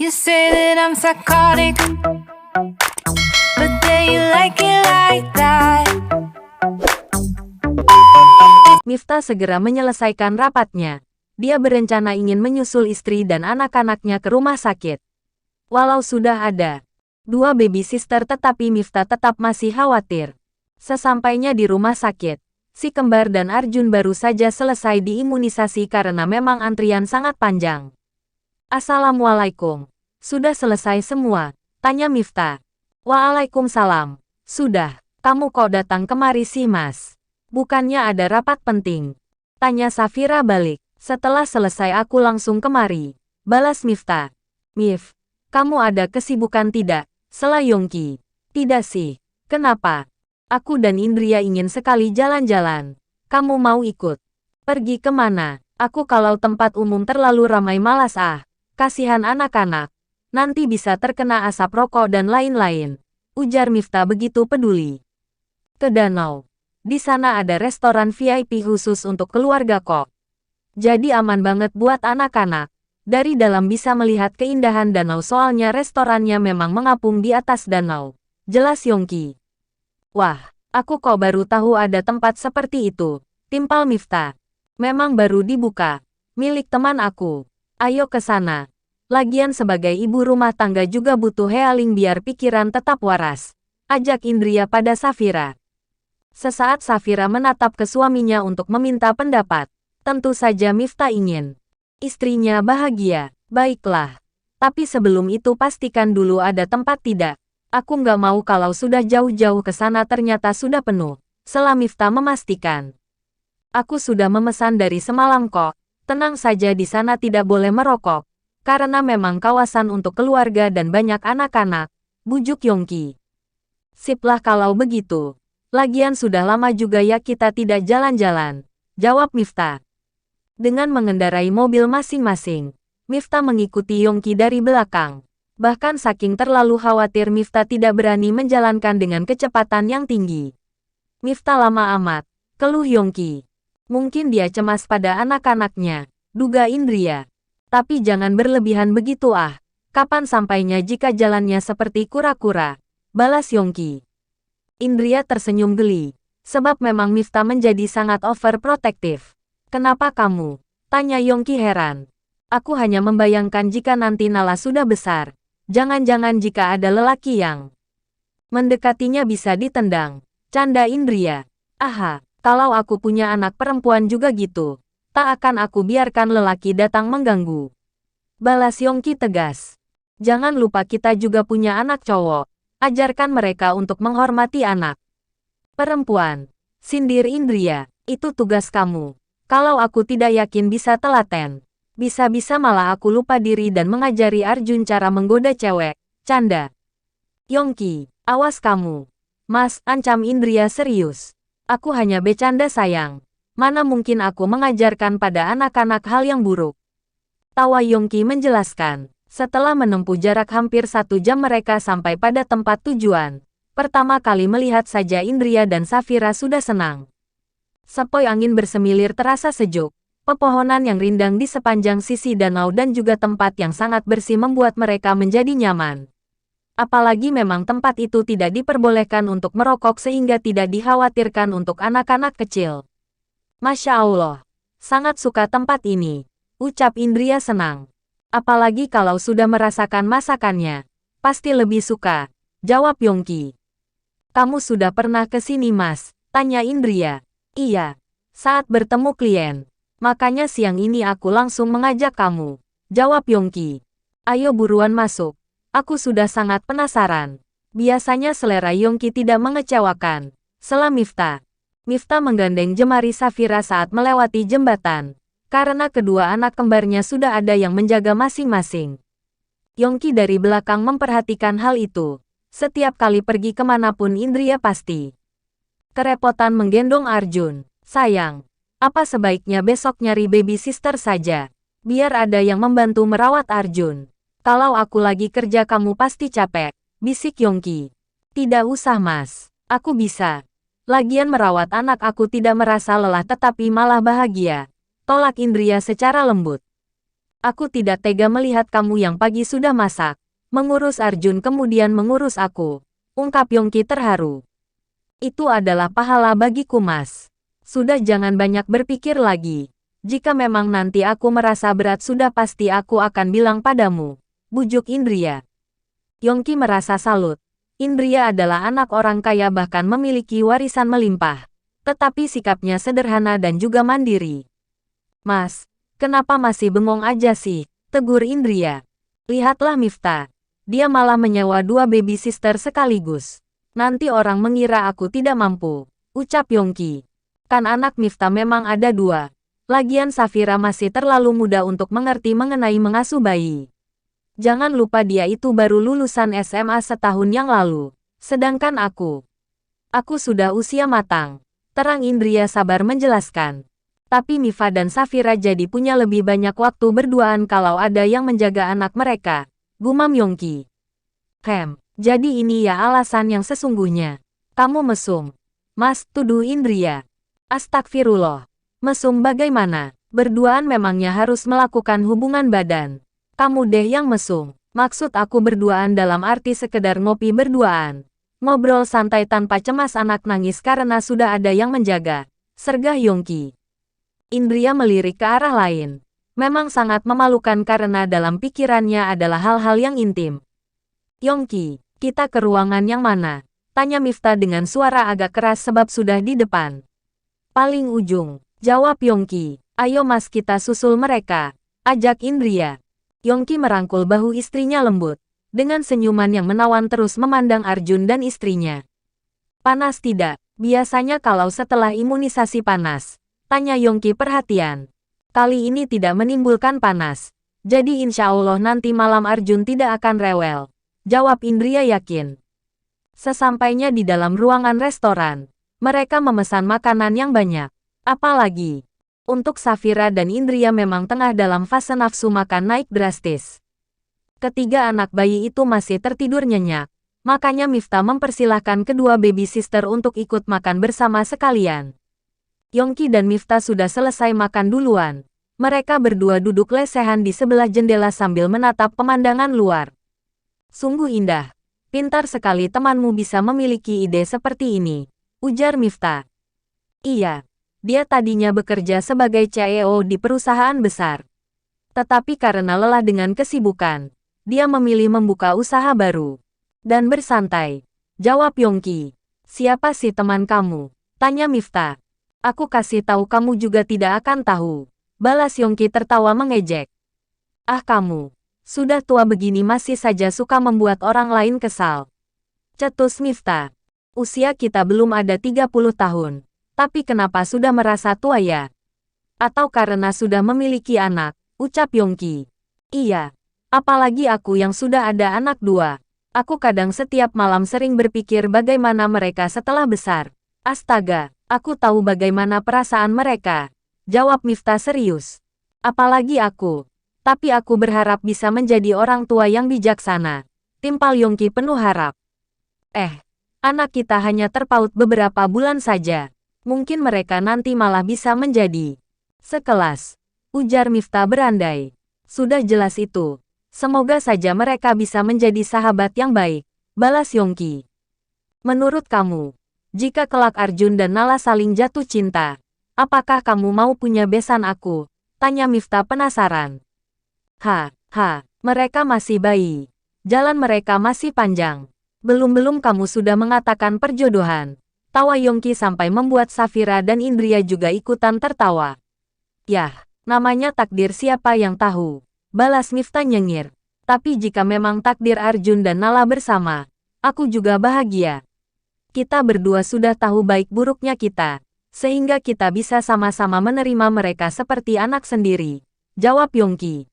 You say that I'm psychotic, but then you like it like that. Miftah segera menyelesaikan rapatnya. Dia berencana ingin menyusul istri dan anak-anaknya ke rumah sakit. Walau sudah ada 2 baby sister tetapi Miftah tetap masih khawatir. Sesampainya di rumah sakit, si kembar dan Arjun baru saja selesai diimunisasi karena memang antrian sangat panjang. Assalamualaikum. Sudah selesai semua? Tanya Miftah. Waalaikumsalam. Sudah. Kamu kok datang kemari sih mas? Bukannya ada rapat penting? Tanya Safira balik. Setelah selesai aku langsung kemari. Balas Miftah. Mif, kamu ada kesibukan tidak? Sela Yongki. Tidak sih. Kenapa? Aku dan Indria ingin sekali jalan-jalan. Kamu mau ikut? Pergi kemana? Aku kalau tempat umum terlalu ramai malas ah. Kasihan anak-anak. Nanti bisa terkena asap rokok dan lain-lain. Ujar Miftah begitu peduli. Ke danau. Di sana ada restoran VIP khusus untuk keluarga kok. Jadi aman banget buat anak-anak. Dari dalam bisa melihat keindahan danau soalnya restorannya memang mengapung di atas danau. Jelas Yongki. Wah, aku kok baru tahu ada tempat seperti itu. Timpal Miftah. Memang baru dibuka. Milik teman aku. Ayo ke sana. Lagian sebagai ibu rumah tangga juga butuh healing biar pikiran tetap waras. Ajak Indria pada Safira. Sesaat Safira menatap ke suaminya untuk meminta pendapat. Tentu saja Miftah ingin istrinya bahagia. Baiklah. Tapi sebelum itu pastikan dulu ada tempat tidak. Aku nggak mau kalau sudah jauh-jauh ke sana ternyata sudah penuh. Sela Miftah memastikan. Aku sudah memesan dari semalam kok. Tenang saja di sana tidak boleh merokok. Karena memang kawasan untuk keluarga dan banyak anak-anak. Bujuk Yongki. Siplah kalau begitu. Lagian sudah lama juga ya kita tidak jalan-jalan. Jawab Miftah. Dengan mengendarai mobil masing-masing, Miftah mengikuti Yongki dari belakang. Bahkan saking terlalu khawatir Miftah tidak berani menjalankan dengan kecepatan yang tinggi. Miftah lama amat, keluh Yongki. Mungkin dia cemas pada anak-anaknya, duga Indria. Tapi jangan berlebihan begitu ah. Kapan sampainya jika jalannya seperti kura-kura? Balas Yongki. Indria tersenyum geli. Sebab memang Miftah menjadi sangat overprotective. Kenapa kamu? Tanya Yongki heran. Aku hanya membayangkan jika nanti Nala sudah besar. Jangan-jangan jika ada lelaki yang mendekatinya bisa ditendang. Canda Indria. Aha. Kalau aku punya anak perempuan juga gitu, tak akan aku biarkan lelaki datang mengganggu. Balas Yongki tegas. Jangan lupa kita juga punya anak cowok. Ajarkan mereka untuk menghormati anak perempuan. Sindir Indria. Itu tugas kamu. Kalau aku tidak yakin bisa telaten. Bisa-bisa malah aku lupa diri dan mengajari Arjun cara menggoda cewek. Canda. Yongki, awas kamu. Mas, ancam Indria serius. Aku hanya bercanda sayang. Mana mungkin aku mengajarkan pada anak-anak hal yang buruk. Tawa Yongki menjelaskan. Setelah menempuh jarak hampir 1 jam mereka sampai pada tempat tujuan. Pertama kali melihat saja Indria dan Safira sudah senang. Sepoi angin bersemilir terasa sejuk. Pepohonan yang rindang di sepanjang sisi danau dan juga tempat yang sangat bersih membuat mereka menjadi nyaman. Apalagi memang tempat itu tidak diperbolehkan untuk merokok sehingga tidak dikhawatirkan untuk anak-anak kecil. Masya Allah, sangat suka tempat ini, ucap Indria senang. Apalagi kalau sudah merasakan masakannya, pasti lebih suka, jawab Yongki. Kamu sudah pernah ke sini mas? Tanya Indria. Iya, saat bertemu klien. Makanya siang ini aku langsung mengajak kamu, jawab Yongki. Ayo buruan masuk. Aku sudah sangat penasaran. Biasanya selera Yongki tidak mengecewakan. Sela Miftah. Miftah menggandeng jemari Safira saat melewati jembatan. Karena kedua anak kembarnya sudah ada yang menjaga masing-masing. Yongki dari belakang memperhatikan hal itu. Setiap kali pergi kemanapun Indria pasti kerepotan menggendong Arjun. Sayang, apa sebaiknya besok nyari baby sister saja? Biar ada yang membantu merawat Arjun. Kalau aku lagi kerja kamu pasti capek, bisik Yongki. Tidak usah mas, aku bisa. Lagian merawat anak aku tidak merasa lelah tetapi malah bahagia. Tolak Indria secara lembut. Aku tidak tega melihat kamu yang pagi sudah masak, mengurus Arjun kemudian mengurus aku. Ungkap Yongki terharu. Itu adalah pahala bagiku Mas. Sudah jangan banyak berpikir lagi. Jika memang nanti aku merasa berat sudah pasti aku akan bilang padamu. Bujuk Indria. Yongki merasa salut. Indria adalah anak orang kaya bahkan memiliki warisan melimpah. Tetapi sikapnya sederhana dan juga mandiri. Mas, kenapa masih bengong aja sih? Tegur Indria. Lihatlah Miftah. Dia malah menyewa 2 baby sister sekaligus. Nanti orang mengira aku tidak mampu. Ucap Yongki. Kan anak Miftah memang ada 2. Lagian Safira masih terlalu muda untuk mengerti mengenai mengasuh bayi. Jangan lupa dia itu baru lulusan SMA setahun yang lalu. Sedangkan aku sudah usia matang. Terang Indria sabar menjelaskan. Tapi Mifa dan Safira jadi punya lebih banyak waktu berduaan kalau ada yang menjaga anak mereka. Gumam Yongki. Jadi ini ya alasan yang sesungguhnya. Kamu mesum. Mas, tuduh Indria. Astagfirullah. Mesum bagaimana? Berduaan memangnya harus melakukan hubungan badan. Kamu deh yang mesum. Maksud aku berduaan dalam arti sekedar ngopi berduaan. Ngobrol santai tanpa cemas anak nangis karena sudah ada yang menjaga. Sergah Yongki. Indria melirik ke arah lain. Memang sangat memalukan karena dalam pikirannya adalah hal-hal yang intim. Yongki, kita ke ruangan yang mana? Tanya Miftah dengan suara agak keras sebab sudah di depan. Paling ujung. Jawab Yongki. Ayo mas kita susul mereka. Ajak Indria. Yongki merangkul bahu istrinya lembut. Dengan senyuman yang menawan terus memandang Arjun dan istrinya. Panas tidak? Biasanya kalau setelah imunisasi panas. Tanya Yongki perhatian. Kali ini tidak menimbulkan panas. Jadi insya Allah nanti malam Arjun tidak akan rewel. Jawab Indria yakin. Sesampainya di dalam ruangan restoran. Mereka memesan makanan yang banyak. Apalagi, untuk Safira dan Indria memang tengah dalam fase nafsu makan naik drastis. Ketiga anak bayi itu masih tertidur nyenyak, makanya Miftah mempersilahkan kedua baby sister untuk ikut makan bersama sekalian. Yongki dan Miftah sudah selesai makan duluan. Mereka berdua duduk lesehan di sebelah jendela sambil menatap pemandangan luar. Sungguh indah. Pintar sekali temanmu bisa memiliki ide seperti ini, ujar Miftah. Iya. Dia tadinya bekerja sebagai CEO di perusahaan besar. Tetapi karena lelah dengan kesibukan, dia memilih membuka usaha baru. Dan bersantai. Jawab Yongki. Siapa sih teman kamu? Tanya Miftah. Aku kasih tahu kamu juga tidak akan tahu. Balas Yongki tertawa mengejek. Ah kamu. Sudah tua begini masih saja suka membuat orang lain kesal. Cetus Miftah. Usia kita belum ada 30 tahun. Tapi kenapa sudah merasa tua ya? Atau karena sudah memiliki anak, ucap Yongki. Iya, apalagi aku yang sudah ada anak 2. Aku kadang setiap malam sering berpikir bagaimana mereka setelah besar. Astaga, aku tahu bagaimana perasaan mereka. Jawab Miftah serius. Apalagi aku. Tapi aku berharap bisa menjadi orang tua yang bijaksana. Timpal Yongki penuh harap. Anak kita hanya terpaut beberapa bulan saja. Mungkin mereka nanti malah bisa menjadi sekelas. Ujar Miftah berandai. Sudah jelas itu. Semoga saja mereka bisa menjadi sahabat yang baik. Balas Yongki. Menurut kamu, jika kelak Arjun dan Nala saling jatuh cinta, apakah kamu mau punya besan aku? Tanya Miftah penasaran. Mereka masih bayi. Jalan mereka masih panjang. Belum-belum kamu sudah mengatakan perjodohan. Tawa Yongki sampai membuat Safira dan Indria juga ikutan tertawa. Yah, namanya takdir siapa yang tahu. Balas Miftah nyengir. Tapi jika memang takdir Arjun dan Nala bersama, aku juga bahagia. Kita berdua sudah tahu baik buruknya kita, sehingga kita bisa sama-sama menerima mereka seperti anak sendiri. Jawab Yongki.